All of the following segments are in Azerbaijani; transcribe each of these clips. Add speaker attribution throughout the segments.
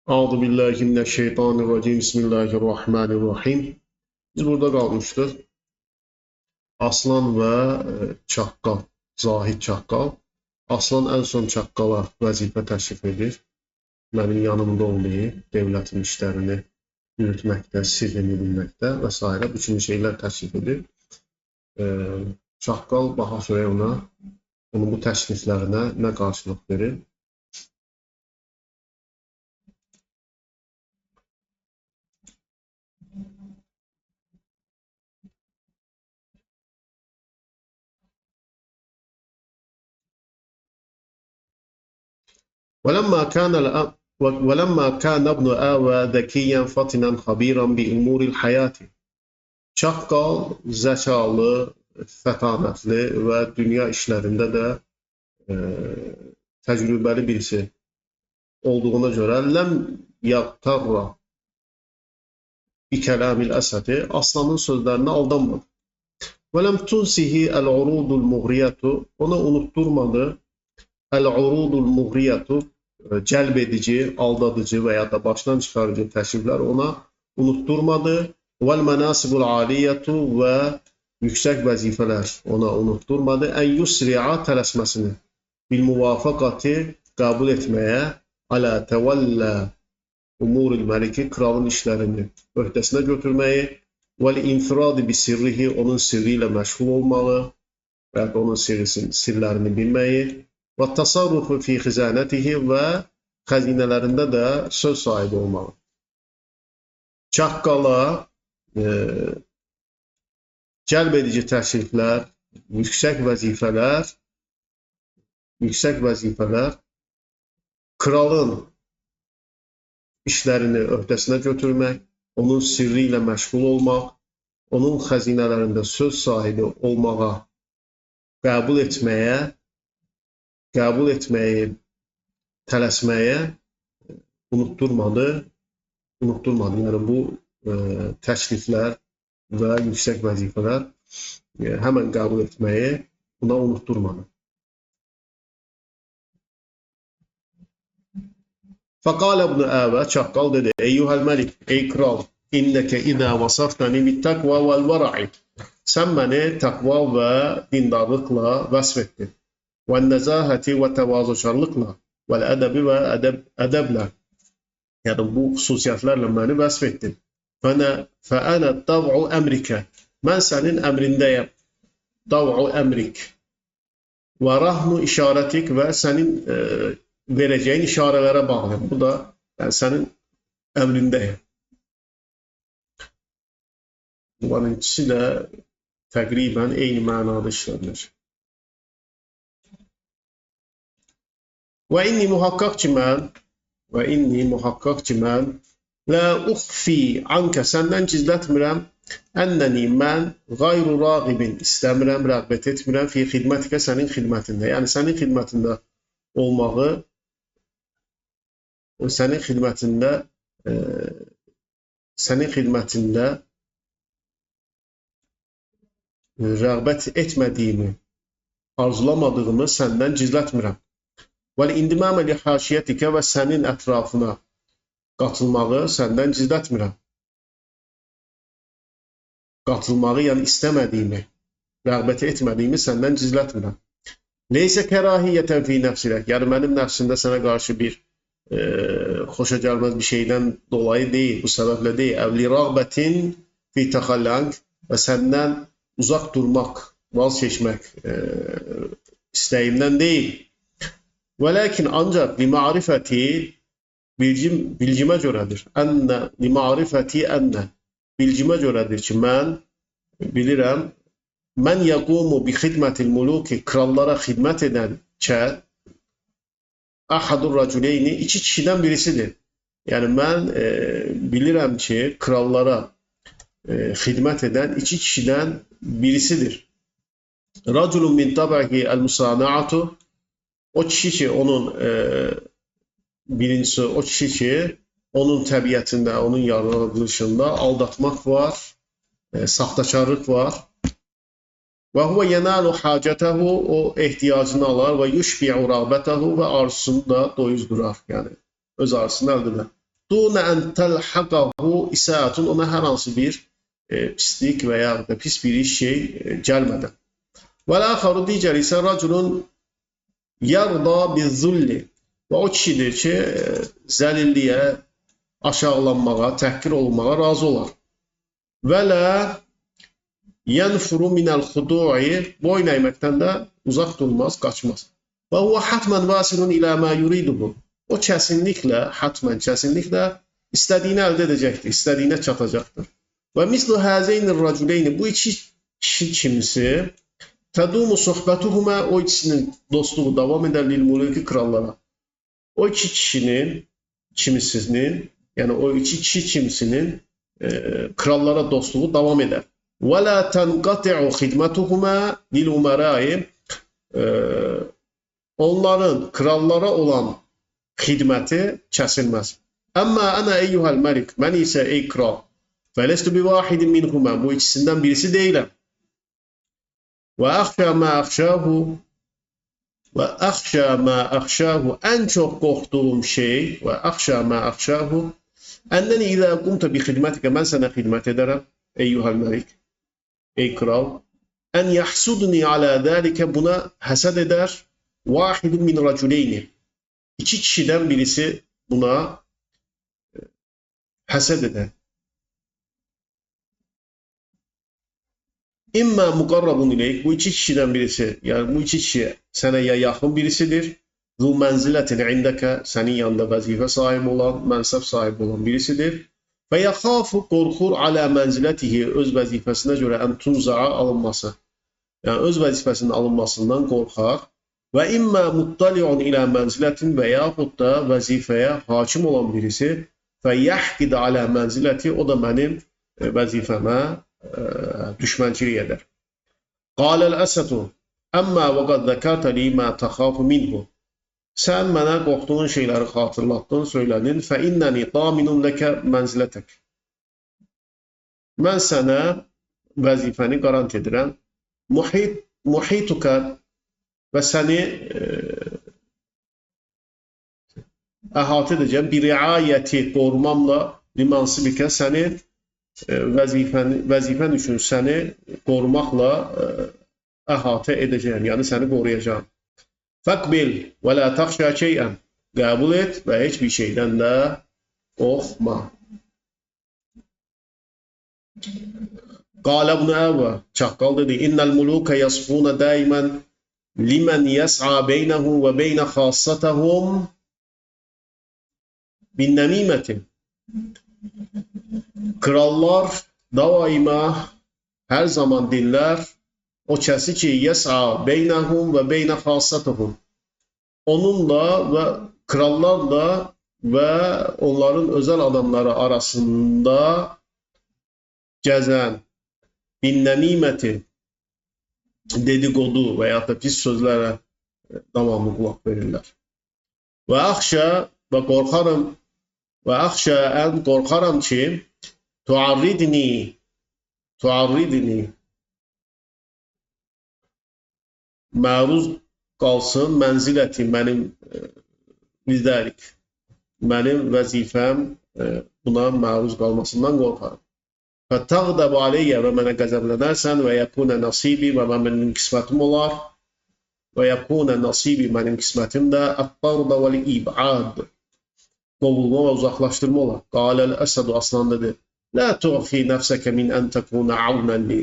Speaker 1: Euzu billahi mineşşeytanirracim. Bismillahirrahmanirrahim. Biz burada qalmışdıq. Aslan və çaqqal, Zahid çaqqal. Aslan ən son çaqqala vəzifə təklif edir. Mənim yanımda olmayı, dövlətin işlərini yürütməkdə, sirrini bilməkdə və s. bu kimi şeylər təklif edir. Çaqqal baxa sonra onun bu təkliflərinə nə qarşılıq verir? ولما كان ابن آوى ذكيا فطنا خبيرا بأمور الحياة. Çaqqal zəkalı, fətanətli və dünya işlərində də təcrübəli birisi olduğuna görə ləm yaqtarra bi kəlamil əsədi, Aslanın sözlərinə aldanmadı. Və ləm tunsihi əl-urudul muğriyyətu, ona unutturmadı əl-urudul muğriyyətu, cəlb edici, aldadıcı və ya da başdan çıxarıcı təkliflər ona unutturmadı. Vəl-mənasibul aliyyətu və yüksək vəzifələr ona unutturmadı. Ən yusri'a tələsməsini, bil-muvafaqati qəbul etməyə, alə təvəllə umuril məliki, kralın işlərini öhdəsinə götürməyi, vəl-infiradi bi sirrihi, onun sirri ilə məşğul olmalı və ya da onun sirlərini bilməyi, və tasarrufu fi xizanətihi və xəzinələrində də söz sahibi olmalı. Çaqqala cəlb edici təkliflər, yüksək vəzifələr, kralın işlərini öhdəsinə götürmək, onun sirri ilə məşğul olmaq, onun xəzinələrində söz sahibi olmağa, qəbul etməyi, tələsməyə unutturmadı. Yəni bu təkliflər və yüksək vəzifələr həmən qəbul etməyi buna unutturmadı. Fəqalə ibn Əvə, çaqqal dedi, eyyuhəl məlik, ey kral, innəkə idə vasaftəni bittəqva vəl-vəra'i, sən məni təqva və dindarlıqla vəsf etdin. Və-nəzahəti və təvazökarlıqla, vəl-ədəbi və ədəblə, yəni bu xüsusiyyətlərlə məni vəsf etdin. Fəənə dav'u əmrikə, mən sənin əmrindəyəm, dav'u əmrik, və rahnu işarətik və sənin verəcəyin işarələrə bağlıyım. Bu da sənin əmrindəyəm. Bunların ikisi də təqribən eyni mənada işlədilir. Və inni muhaqqaq ki mən lə uxfi ankə, səndən gizlətmirəm, ənnəni mən qayru rağibin, istəmirəm, rəğbət etmirəm, fi xidmətikə, sənin xidmətində. Yəni sənin xidmətində olmağı, sənin xidmətində rəğbət etmədiyimi, arzulamadığımı səndən gizlətmirəm. Vəl-indimamə li haşiyyətikə, və sənin ətrafına qatılmağı səndən gizlətmirəm. Qatılmağı, yəni istəmədiyimi, rəğbət etmədiyimi səndən gizlətmirəm. Leysə kərahiyyətən fi nəfsilək, yəni mənim nəfsimdə sənə qarşı bir xoşa gəlməz bir şeydən dolayı deyil, bu səbəblə deyil. Əvli rəğbətin fi təxallank, və səndən uzaq durmaq, vaz keçmək istəyimdən deyil. Və lakin ancaq li-ma'rifəti, bilgimə görədir. Bilgimə görədir ki, mən bilirəm, mən yəqumu bi xidmətil muluki, krallara xidmət edən əhadur rəculeyni, iki kişidən birisidir. Yəni mən bilirəm ki, krallara xidmət edən iki kişidən birisidir. Rəculun min tabəqi əl-musana'atu, o kişi ki, birincisi o kişi ki, onun təbiətində, onun yaradılışında aldatmaq var, saxtakarlıq var. Və huvə yənalu hacətəhu, o ehtiyacını alar və yüşbi'u rəğbətəhu, və arzusunu da doyuzdurar, yəni öz arzusunu əldə edər. Duna an talhaqahu isaatun, ona hər hansı bir pislik və ya da pis bir şey gəlmədən. Vəl-əxaru, digər isə raculun yarda biz-zulli, və o kişidir ki, zəlilliyə, aşağılanmağa, təhqir olunmağa razı olar. Və lə yənfuru minəl-xudu'i, boyun əyməkdən də uzaq durmaz, qaçmaz. Və huvə hatmən vasilun ilə mə yuriduhu, o kəsinliklə, hatmən, kəsinliklə istədiyini əldə edəcəkdir, istədiyinə çatacaqdır. Və mislu həzeynir raculeyni, bu iki kişi kimisi, tədumu sohbətuhumə, o ikisinin dostluğu davam edər lil-muluki, krallara. O iki kişinin, kimisinin, yəni o iki kişi kimisinin krallara dostluğu davam edər. Və la tanqati'u xidmatuhumə lil-umarai, onların krallara olan xidməti kəsilməz. Əmmə ənə eyyuhəl məlik, mən isə ey kral, fələstu bi vahidin minhumə, bu ikisindən birisi deyiləm. Və əxşə mə əxşəhu, ən çox qorxduğum şey, və əxşə mə əxşəhu, ənnəni ilə qumta bi xidmətikə, mən sənə xidmət edərəm, eyyuhəl məlik, ey kral, ən yəhsudni alə dəlikə, buna həsəd edər, vahidun min raculeyni, iki kişidən birisi buna həsəd edər. İmmə muqarrabun ileyk, bu iki kişidən birisi, yəni bu iki kişi sənə ya yaxın birisidir, zu mənzilətin indəkə, sənin yanında vəzifə sahibi olan, mənsəb sahibi olan birisidir. Və yaxafu, qorxur alə mənzilətihi, öz vəzifəsinə görə ən tunza'a alınması, yəni öz vəzifəsinin alınmasından qorxar. Və immə muttali'un ilə mənzilətin, və yaxud da vəzifəyə hakim olan birisi, və yəhqid alə mənziləti, o da mənim vəzifəmə düşmənçilik edər. Qaləl əsətu, əmmə və qad zəkətə li mə təxafu minhu. Sən mənə qorxduğun şeyləri xatırlatdın, söylədin. Fə innəni daminun ləkə mənzilətək. Mən sənə vəzifəni qarant edirəm. Muhituka, və səni əhatə edəcəm. Bir riayəti, qorumamla, limansibikə, səni vəzifən üçün səni qorumaqla əhatə edəcəyəm, yəni səni qoruyacağım. Fəqbil və lə təxşə şeyən, qəbul et və heç bir şeydən də qorxma. Qalə ibn Əvvə, çaqqal dedi, İnnəl muluka yasfuna daimən limən yəs'a beynəhu və beynə xassətəhum bin nəmimətin. Krallar daima hər zaman dinlər o kəsi ki, yəs'a beynəhum və beynə xassətəhum. Onunla və krallarla və onların özəl adamları arasında gəzən bin nəmiməti, dedikodu və ya da pis sözlərə davamlı qulaq verirlər. Və əxşə, və qorxarım, və əxşə ən qorxaram ki, tuarridni, məruz qalsın mənziləti, mənim lizdəlik, mənim vəzifəm buna məruz qalmasından qorxarım. Fəttəğdəb aleyyə, və mənə qəzəblənərsən, və yəkunə nasibi, və mənim qismətim olar, və yəkunə nasibi, mənim qismətim də ət-tarda vəl-ibad, qovulma və uzaqlaşdırma olar. Qaləl əsədu, aslan dedi, lə tuğfi nəfsəkə min ən təkuna avnəlli.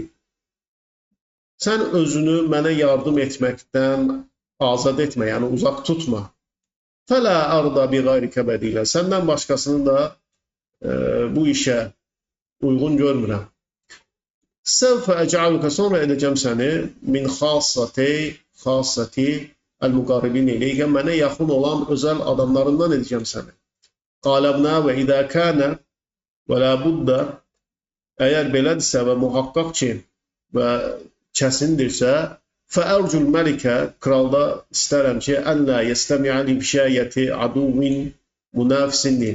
Speaker 1: Sən özünü mənə yardım etməkdən azad etmə, yəni uzaq tutma. Fələ arda bi qayrikə bədilə. Səndən başqasını da bu işə uyğun görmürəm. Səvfə əcəaluka, sonra edəcəm səni min xassəti əl-müqarribin eləyəcəm, mənə yaxın olan özəl adamlarından edəcəm səni. Qaləbnə və idə kənə və lə budda, əgər belədirsə və muhaqqaq ki və kəsindirsə, fəərcül məlikə, kralda istərəm ki, əllə yəstəmi'əli bişəyyəti aduvin münafisinni.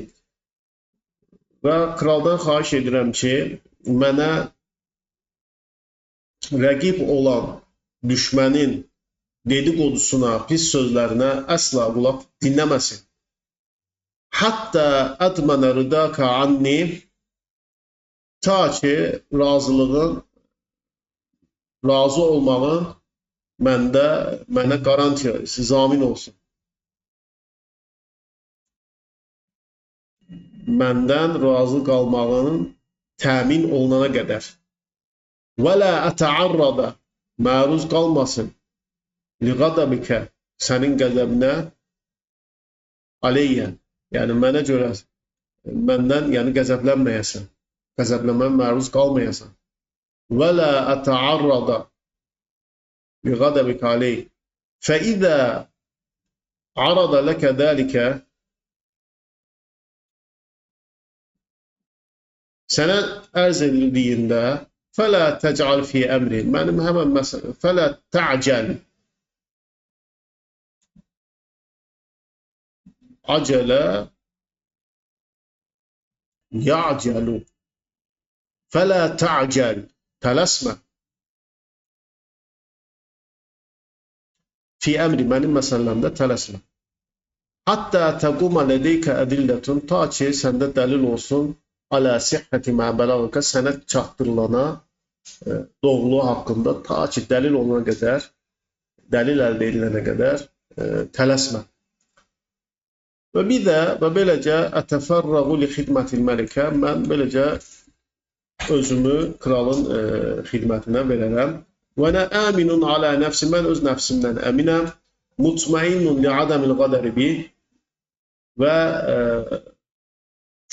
Speaker 1: Və kraldan xahiş edirəm ki, mənə rəqib olan düşmənin dediqodusuna, pis sözlərinə əsla qulaq dinləməsin. Hatta admana rıdaka anni, ta ki razı olmağın mənə garantiya, zamin olsun. Məndən razı qalmağın təmin olunana qədər. Və la ətəarrada, məruz qalmasın, liqadabikə, sənin qəzəbinə, aleyyə, yəni mənə görə, məndən, yəni qəzəblənməyəsən, qəzəblənmən məruz qalmayasan. Və la ətəarrada, liqadabikə aleyyə, fəidə arada ləkə dəlikə, sənə ərz edildiyində fələ təcəal fi əmri, mənim həmən məsələn, fələ tə'cəl, acələ ya'cəlu, fələ tə'cəl, tələsmə, fi əmri, mənim məsələmdə tələsmə. Hatta təquma lədeykə ədillətun, ta ki səndə dəlil olsun, alə sihhəti mə bələğəkə, sənə çatdırılana doğruluğu haqqında, ta ki dəlil olana qədər, dəlil əldə edilənə qədər tələsmə. Və bir də, və beləcə ətəfərrəğu li xidmətil məlikə, mən beləcə özümü kralın xidmətinə verərəm. Və nə əminun alə nəfsi, mən öz nəfsimdən əminəm. Mutmainnun li adəmil qədəri bi, və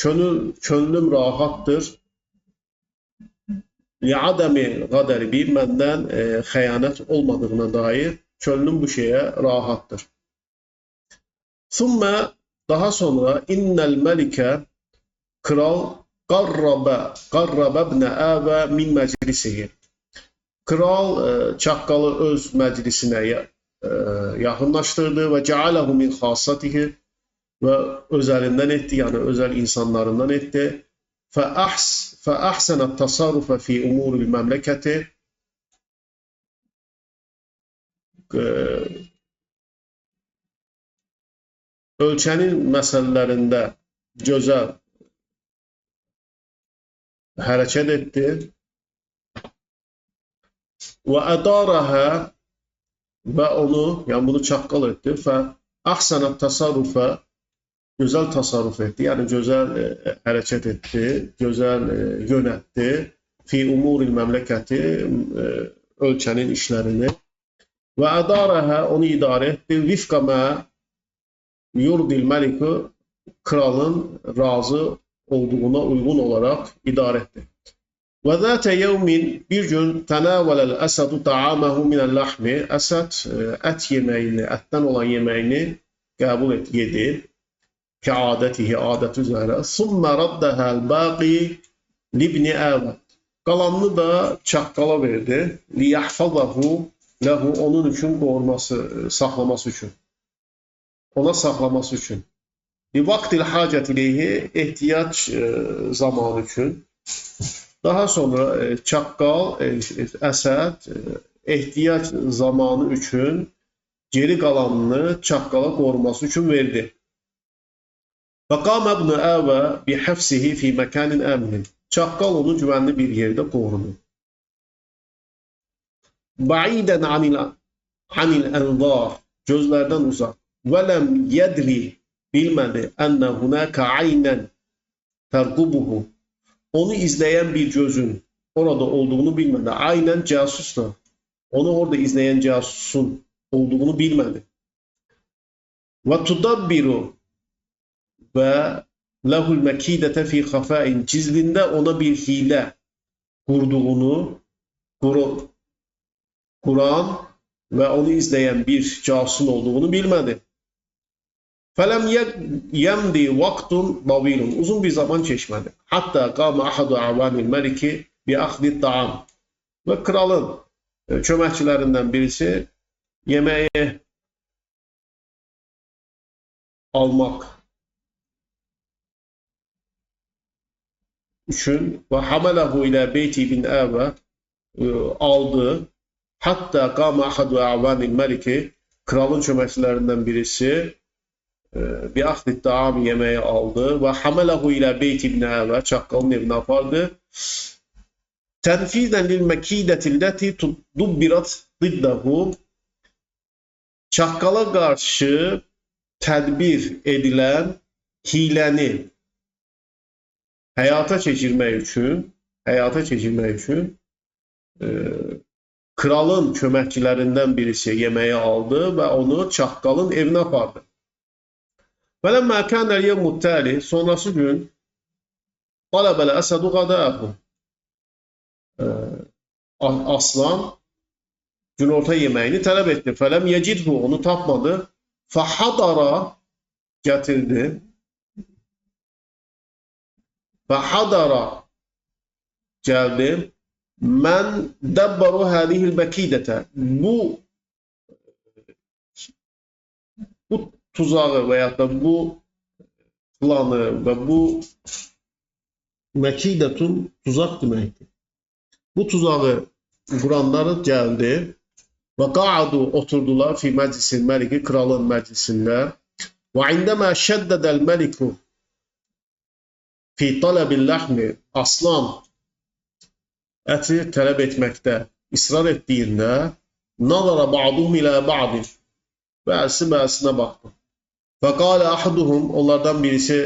Speaker 1: könlüm rahatdır. Li adəmil qədəri bi, məndən xəyanət olmadığına dair könlüm bu şeyə rahatdır. Thumma, daha sonra innəl məlikə, kral qarrabə ibnə əvə min məclisihi. Kral çaqqalı öz məclisinə yaxınlaşdırdı və cəaləhu min xassatihi, və özəlindən etdi, yəni özəl insanlarından etdi. Fəəhsənət təsarrufə fi umuril məmləkəti, ölkənin məsələlərində gözəl hərəkət etdi. Və ədarəhə, və onu, yəni bunu çaqqal etdi. Fəəhsənət təsarrufə, gözəl tasarruf etdi, yəni gözəl hərəkət etdi, gözəl yönətdi. Fi umuril məmləkəti, ölkənin işlərini. Və ədarəhə, onu idarə etdi. Vifqa mə yurdil məlikü, kralın razı olduğuna uyğun olaraq idarə etdi. Və zətə yevmin, bir gün tənəvələl əsədu ta'aməhu minəl ləhmi, əsəd ət yeməyini, ətdən olan yeməyini qəbul et, yedi. Ki adətihi, adət üzərə. Sümmə raddəhəl bəqi libni əvəd. Qalanını da çaqqala verdi. Liyəhfəzəhu ləhu, onun üçün qoruması, saxlaması üçün. Ona saxlaması üçün. Livaqtil hacət ileyhi, ehtiyac zamanı üçün. Daha sonra çaqqal, əsəd, ehtiyac zamanı üçün geri qalanını çaqqala qoruması üçün verdi. Fəqam ibn əvə bihəfsihi fi məkanin əmnin. Çaqqal onu güvənli bir yerdə qorudu. Ba'idən anil ənzar, gözlərdən uzaq. Və ləm yədri, bilmədi, ənnə hunəkə aynən tərqubuhu. Onu izləyən bir gözün orada olduğunu bilmədi. Aynən casusdur. Onu orada izləyən casusun olduğunu bilmədi. Və tudabbiru, və ləhul məkidətə fi xafəin, gizlində ona bir hilə qurduğunu, Quran və onu izləyən bir casusun olduğunu bilmədi. Fələm yəmdi vaxtun bavilun, uzun bir zaman keçmədi. Hatta qama ahadu avanil məliki bi axdid taam. Və kralın köməkçilərindən birisi yeməyi almaq üçün və hamalahu ilə beyti bin əvə aldı. Hatta qama ahadu avanil məliki, kralın köməkçilərindən birisi bir axdi taam yeməyi aldı və hamalahu ilə Beyt ibn Əvə çaqqalın evinə apardı. Tənfizən lil məkidətilləti dubbirat ziddahu çaqqala qarşı tədbir edilən hiləni həyata keçirmək üçün kralın köməkçilərindən birisi yeməyi aldı və onu çaqqalın evinə apardı. Fələmmə kənəl yevmut təli sonrası gün tələbəl əsədu qadəəhu aslan günorta yeməyini tələb etdi. Fələm yecidhu onu tapmadı. Fəhadara gətirdi. Fəhadara gəldi. Mən dəbbaru hədihil bəkidətə bu tuzağı və ya da bu planı və bu məkidətun tuzaq deməkdir. Bu tuzağı quranlar gəldi və qaadu oturdular fi məclisin məliki kralın məclisində və indəmə şəddədəl məliku fi tələbil ləhmi aslan əti tələb etməkdə israr etdiyində nazara ba'duhum ilə ba'din bəzisinə baxdı. Fəqalə ahaduhum onlardan birisi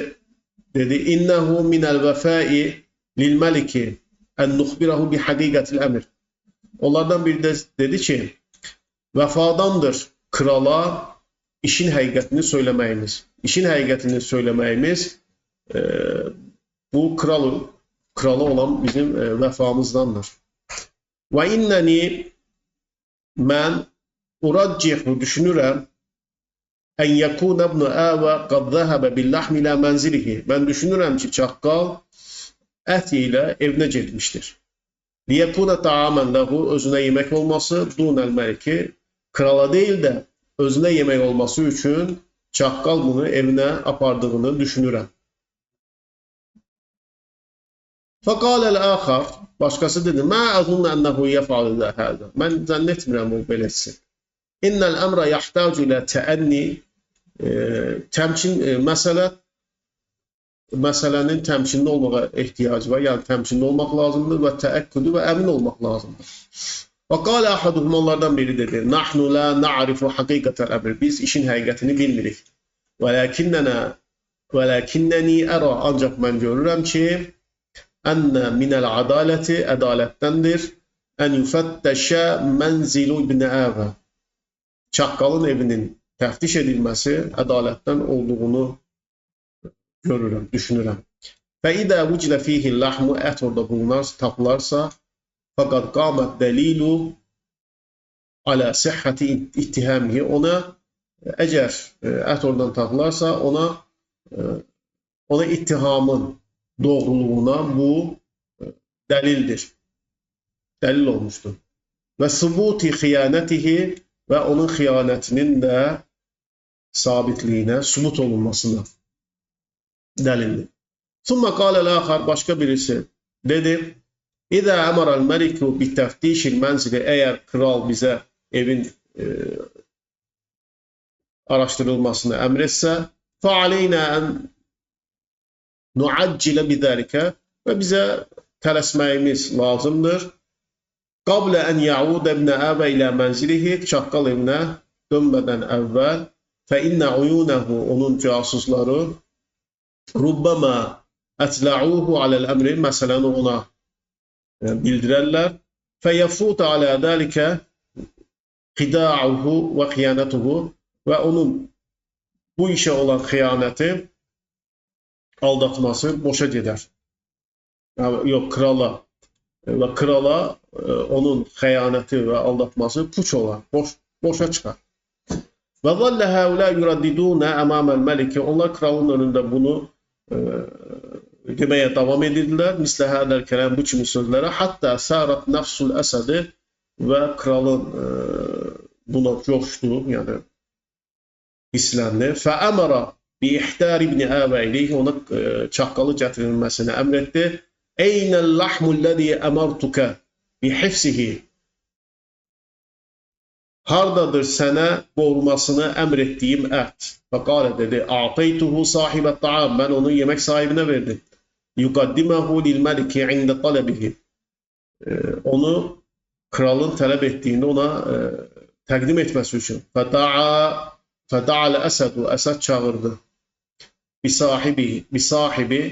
Speaker 1: dedi innəhu minəl vəfai lil məliki ən nuxbirahu bi həqiqətil əmr. Onlardan biri də dedi ki, vəfadandır krala işin həqiqətini söyləməyimiz. İşin həqiqətini söyləməyimiz bu krala olan bizim vəfamızdandır. Və innəni mən uraccihu düşünürəm ən yəkun ibn Əvə qad zəhəbə billahmi ilə mənzilihi. Mən düşünürəm ki, çaqqal ət ilə evinə getmişdir. Liyəkuna ta'amən ləhu özünə yemək olması dunəl məliki krala deyil də özünə yemək olması üçün çaqqal bunu evinə apardığını düşünürəm. Fəqaləl əxar başqası dedi mə əzunna ənəhu yəfəalı hədə. Mən zənn etmirəm o belə etsin. İnnəl əmrə yaxtacu ilə təənni məsələnin təmkinli olmağa ehtiyacı var. Yəni təmkinli olmaq lazımdır və təəkküdü və əmin olmaq lazımdır. Və qalə ahaduhum onlardan biri dedi nahnu la na'rifu haqiqətəl əmr. Biz işin həqiqətini bilmirik. Vələkinnəni ərə ancaq mən görürəm ki ənnə minəl adaləti ədalətdəndir ən yüfəttəşə mənzilu ibn Əvə. Çaqqalın evinin təftiş edilməsi ədalətdən olduğunu görürəm, düşünürəm. Və idə vücdə fihi lahmu ət orada tapılarsa fəqad qamət dəlilu alə səhhəti ittihamihi ona əgər ət oradan tapılarsa ona ittihamın doğruluğuna bu dəlildir. Dəlil olmuşdur. Və subuti xiyanətihi və onun xiyanətinin də sabitliyinə, subut olunmasına dəlildir. Sümmə qaləl əxar başqa birisi dedi İdə əmərəl məliku bitəftişil mənzili əgər kral bizə evin araşdırılmasını əmr etsə fəaleynə ən nuaccilə bidəlikə və bizə tələsməyimiz lazımdır. Qablə ən yəudə ibn Əvə ilə mənzilihi çaqqal evinə dönmədən əvvəl fə innə uyunəhu onun casusları rubbəmə ətləuhu aləl əmri məsələni ona bildirərlər. Fəyəfuta alə dəlikə xidauhu və xiyanətuhu və onun bu işə olan xiyanəti, aldatması boşa gedər. Yox, krala və krala onun xəyanəti və aldatması puç olar, boşa çıxar. Və zəllə həulə yuraddidunə əmaməl məliki onlar kralın önündə bunu deməyə davam edirdilər. Mislə hədəl kələm bu kimi sözlərə. Hətta sərat nəfsul əsədi və kralın buna coşdu, yəni hissləndi. Fəəməra bi ihtər ibn Əvə iləyh ona çaqqalı gətirilməsini əmr etdi. Eynəl lahmul ləzi əmərtukə bi hifsihi Hardadır sənə qormasını əmr etdiyim ət? Fəqalə dedi, a'taytuhu sahibət ta'am. Mən onu yemək sahibinə verdim. Yuqaddiməhu lil-məliki ində tələbihi. Onu kralın tələb etdiyində ona təqdim etməsi üçün. Fəda'al əsədu. Əsəd çağırdı. Bisahibi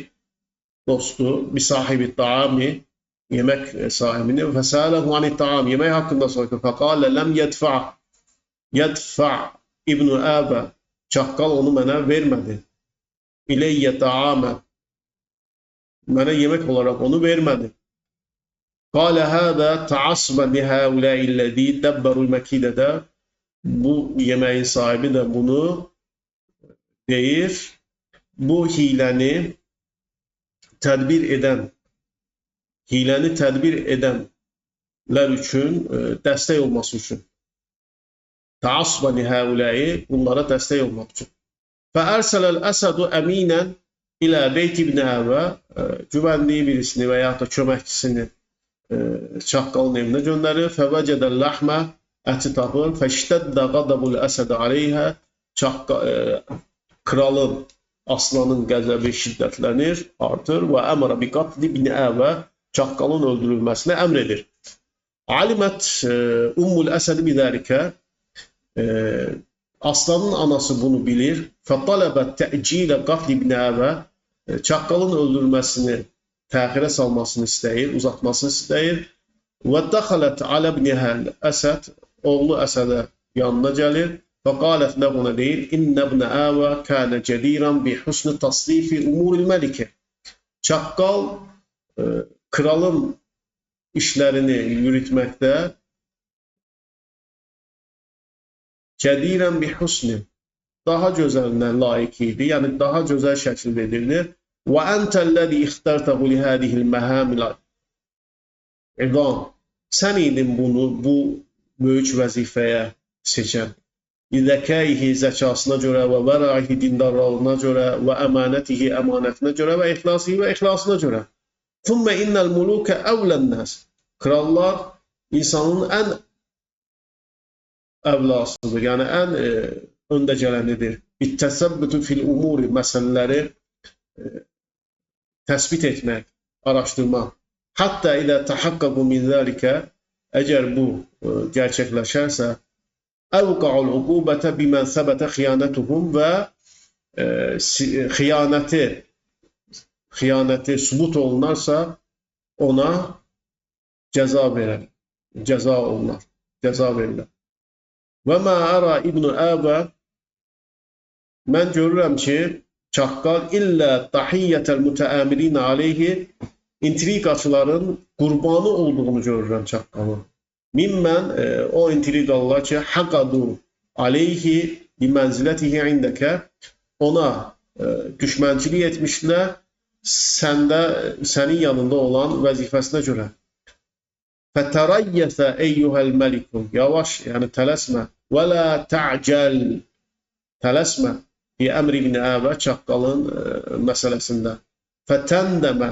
Speaker 1: dostu, bisahibi ta'ami. Yemək sahibini və səələhu anit-ta'am, yemək haqqında sordu. Fəqalə ləm yədfə İbn Əbə, çaqqal onu mənə vermədi. İləyyə ta'amə, mənə yemək olaraq onu vermədi. Qalə hədə ta'asbə lihəuləilləzi dəbbərul məkidədə, bu yeməyin sahibi də bunu deyir, bu hiləni tədbir edənlər üçün dəstək olması üçün. Ta'asbə lihəuləyi, bunlara dəstək olmaq üçün. Fəərsələl əsədu əminən ilə Beyt İbn Əbə, güvəndiyi birisini və yaxud da köməkçisini çaqqalın evinə göndərir. Fəvəcədəl ləhmə, əti tapır. Fəştəddə qadabul əsədə aleyhə, kralın, aslanın qəzəbi şiddətlənir, artır və əmrə bi qatl İbn Əbə, çaqqalın öldürülməsini əmr edir. Alimət Ummul Əsəd bidəlikə, aslanın anası bunu bilir. Fəttalabət təcilə qatl İbn Əbə, çaqqalın öldürülməsini təxirə salmasını istəyir, uzatmasını istəyir. Və dəxələt alə ibnihəl Əsəd, oğlu Əsədə yanına gəlir. Fəqalət ləğuna deyir, İnnə ibn Əbə kənə cədiran bi husni tasrifi umuril məlikə. Çaqqal kralın işlərini yürütməkdə cədirən bi husni, daha gözəlinə layiq idi, yəni daha gözəl şəkil verilir. Və əntəlləzi ixtərtəhu lihədihil məhəmilə İqam, sən idin bunu, bu böyük vəzifəyə seçən. İzəkəyihi zəkasına görə və vəraihi dindarlığına görə və əmanətihi əmanətinə görə və ixlasihi və ixlasına görə. Thumma innal muluka awlan nas. Krallar insanın ən əvlasıdır, yəni ən öndə gələnidir. İttəsəbbütü fil umuri, məsələləri təsbit etmək, araşdırmaq. Hatta idə təhaqqaqu min zəlikə, əgər bu gerçəkləşərsə, əvqa'ul uqubətə bimən səbətə xiyanətuhum və xıyanəti sübut olunarsa, ona cəza verər, cəza verilir. Və mə ərə İbn Əbə, mən görürəm ki, çaqqal illə tahiyyətəl mütəəmirinə aleyhi, intriqaçıların qurbanı olduğunu görürəm çaqqalın. Mimmən o intriqalılar ki, həqadu aleyhi bimənzilətihi indəkə, ona düşmənçilik etmişdilər, sənin yanında olan vəzifəsinə görə. Fətərayyəsə eyyuhəl məlikum, yavaş, yəni tələsmə, və lə tə'cəl, tələsmə, bi əmr ibn Əbə, çaqqalın məsələsində. Fətəndəmə,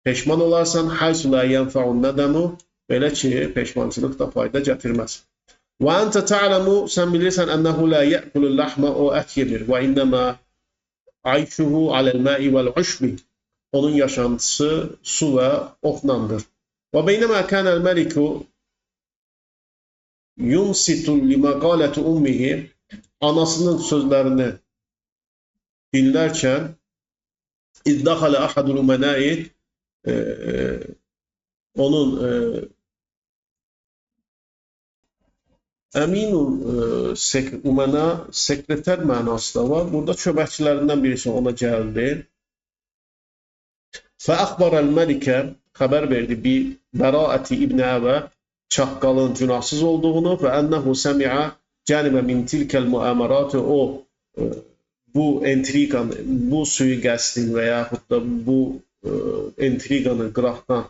Speaker 1: peşman olarsan, haysu lə yənfəun nədəmu, belə ki, peşmançılıq da fayda gətirməz. Və əntə ta'ləmu, sən bilirsən, ənəhu lə yəqulul ləhmə, o ət yemir, və innəmə ayşuhu aləl-mə'i vəl-uşbi, onun yaşantısı su və otlandır. Və beynəmə kənəl məliku yunsitul liməqaləti ummihi, anasının sözlərini dinlərkən iddəxələ əhədul umənəi, onun əminun umənə sekretər mənası da var. Burada köməkçilərindən birisi ona gəldi. Fəəxbarəl məlikə, xəbər verdi bi bəraəti İbn Əbə, çaqqalın günahsız olduğunu və ənəhu səmiə cənibə min tilkəl müəmərati, o bu intriqanı, bu sui-qəstin və yaxud da bu intriqanı qıraqdan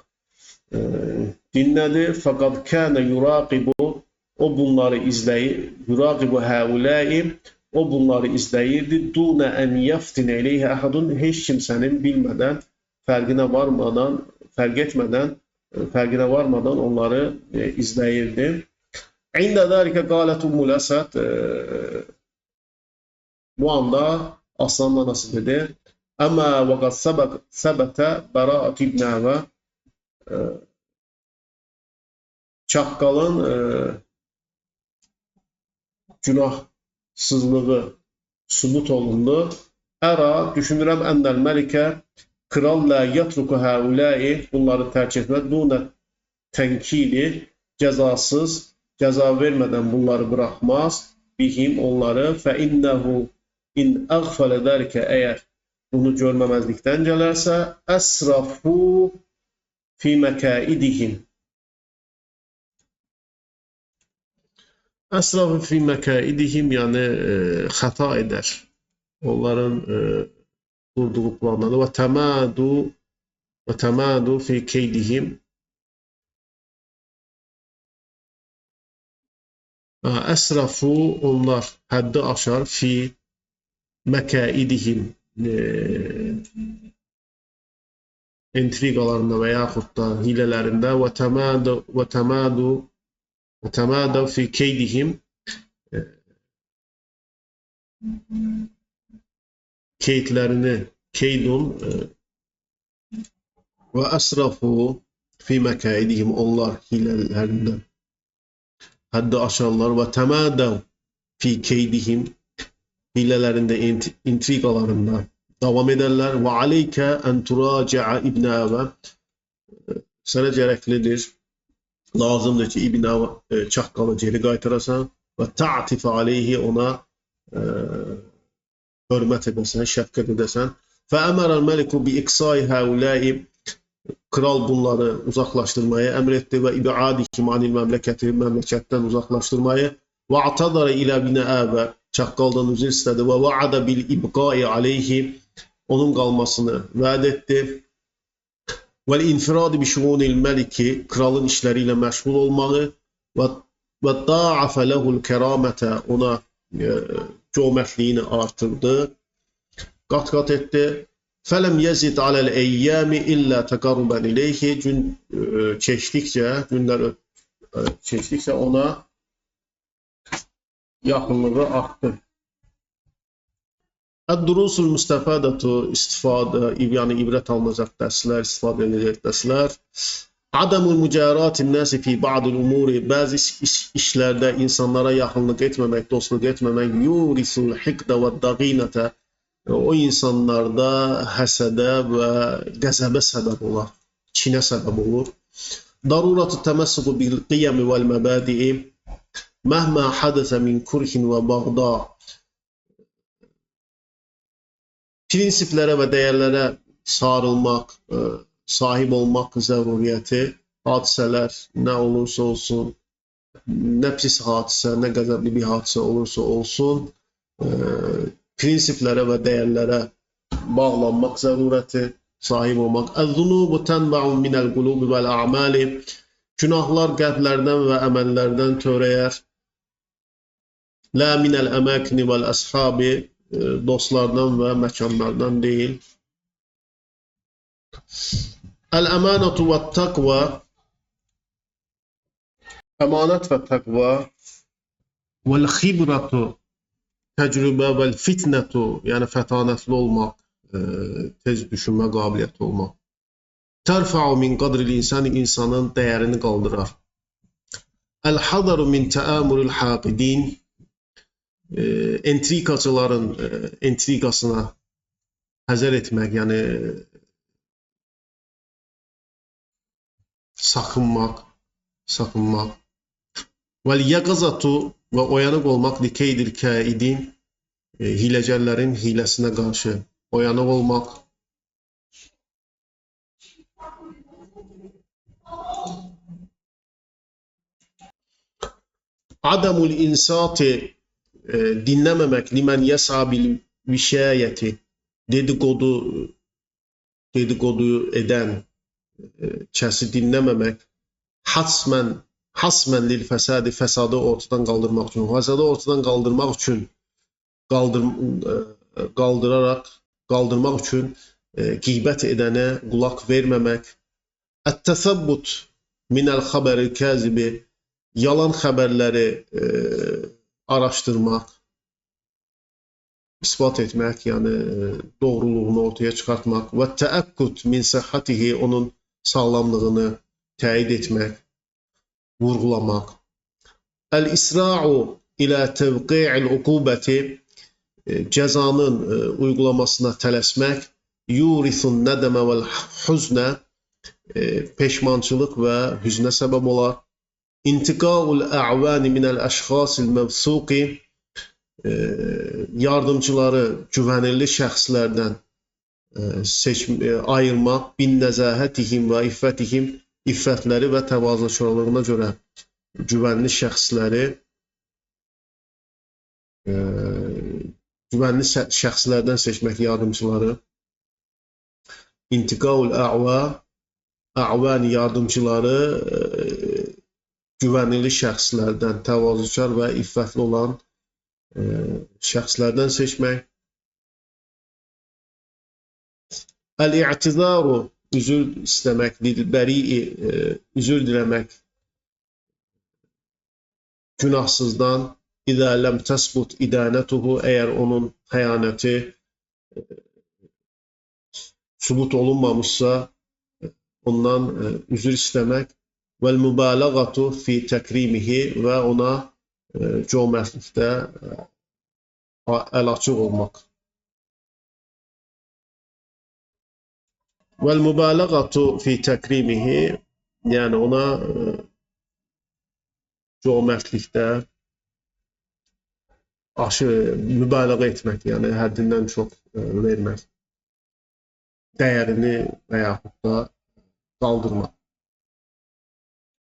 Speaker 1: dinlədi. Fəqad kənə yuraqibu, o bunları izləyir, yuraqibu həuləyi, o bunları izləyirdi. Dunə ən yəftin eləyhə əhədun, heç kimsənin bilmədən, fərqinə varmadan onları izləyirdi. İndə zəlikə qalət Ummul Əsəd, bu anda Aslanın anası dedi, əmə və qad səbətə bəraət ibn Əvə, Çaqqalın günahsızlığı sübut olundu. Ərə, düşünürəm, əndəl məlikə, kral lə yətruku həuləyi, bunları tərk etmək, dunə tənkili, cəzasız, cəza vermədən bunları bıraxmaz, bihim onları, fə innəhu in əğfələ dəlikə, əgər bunu görməməzlikdən gələrsə, əsrafu fi məkaidihim. Əsrafu fi məkaidihim, yəni xəta edər. Onların qurduğu planları və təmədu fi keydihim, əsrafu, onlar həddi aşar, fi məkaidihim, intriqalarında və yaxud da hilələrində, və təmədu fi keydihim, keydlərini, keydun və əsrafu fi məkaidihim, onlar hilələrində həddi aşarlar və təmədu fi keydihim, hilələrində, intriqalarında davam edərlər. Və aleykə ən turaciə İbn Əvə, sənə gərəklidir, lazımdır ki, İbn Əvə Çaqqalı geri qaytarasan və ta'tifə aleyhi, ona hörmət edəsən, şəfqət edəsən. Fə əmərəl məliku bi iqsai həuləyi, kral bunları uzaqlaşdırmayı əmr etdi və ibadihim anil məmləkəti, məmləkətdən uzaqlaşdırmayı. Və atadara ilə İbn Əvə, Çaqqaldan üzr istədi və va'ada bil ibqai aleyhi, onun qalmasını vəd etdi. Vəl infiradi bi şuunil məliki, kralın işləri ilə məşğul olmağı və da'afə ləhul kəramətə, ona cömərtliyini artırdı, qat-qat etdi. Fələm yəzid aləl əyyəmi illə təqarrubən iləyhi, gün keçdikcə, günlər keçdikcə ona yaxınlığı artdı. Əd-durusul müstəfədətü, istifadə, yəni ibrət alınacaq dərslər, istifadə edəcək dərslər. Adamul mücəratin nəsi fi ba'dil umuri, bəzi işlərdə insanlara yaxınlıq etməmək, dostluq etməmək, yurisul hiqdə və dağinətə, o insanlarda həsədə və qəzəbə səbəb olar, kinə səbəb olur. Daruratı təməssüqü bil qiyəmi vəl məbədi'i, məhmə hədəsə min kurhin və bağda, prinsiplərə və dəyərlərə sarılmaq, sahib olmaq zəruriyyəti, hadisələr nə olursa olsun, nə pis hadisə, nə qəzəbli bir hadisə olursa olsun, prinsiplərə və dəyərlərə bağlanmaq zəruriyyəti, sahib olmaq. Əz-zunubu tənbə'un minəl qulubi vəl a'mali, günahlar qəlblərdən və əməllərdən törəyər. Lə minəl əməkni vəl əshabi, dostlardan və məkanlardan deyil. Əl-əmanətu və təqva, əmanət və təqva, vəl-xibratu, təcrübə, vəl-fitnətu, yəni fətanətli olmaq, tez düşünmə qabiliyyəti olmaq. Tərfəu min qadril insani, insanın dəyərini qaldırar. Əl-hadaru min təəmuril haqidin, intriqaçıların intriqasına həzər etmək, yəni sakınmaq. Vəl-yəqazatu, və oyanıq olmaq, likeydil kəidin, hiləgərlərin hiləsinə qarşı oyanıq olmaq. Adamul insati, dinləməmək, limən yəsa bil vişayəti, dedikodu edən kəsi dinləməmək, hasmən lil fəsadi, fəsadı ortadan qaldırmaq üçün, fəsadı ortadan qaldırmaq üçün, qaldırmaq üçün qeybət edənə qulaq verməmək. Ət-təsəbbut minəl xəbəril kəzibi, yalan xəbərləri araşdırmaq, isbat etmək, yəni doğruluğunu ortaya çıxartmaq və təəkküd min səhhatihi, onun sağlamlığını təyid etmək, vurğulamaq. Əl-isra'u ilə təvqi'il uqubəti, cəzanın uygulamasına tələsmək, yurisun nədəmə vəl huznə, peşmançılıq və hüznə səbəb olar. İntiqaul ə'vani minəl əşxasil məvsuqi, yardımcıları güvənilli şəxslərdən ayırmaq, bin nəzahətihim və iffətihim, iffətləri və təvazökarlığına görə güvənli şəxsləri, güvənli şəxslərdən seçmək yardımcıları. İntiqaul ə'van, yardımcıları güvənli şəxslərdən, təvazökar və iffətli olan şəxslərdən seçmək. Əl-i'tizaru, üzr istəmək, lil-bəri'i, üzr diləmək günahsızdan, İzə ləm təsbut idanətuhu, əgər onun xəyanəti sübut olunmamışsa, ondan üzr istəmək. Vəl-mübələğatu fi təkrimihi, və ona cömərtlikdə əl açıq olmaq. Vəl-mübələğatu fi təkrimihi, yəni ona cömərtlikdə mübaliğə etmək, yəni həddindən çox vermək, dəyərini və yaxud da qaldırmaq.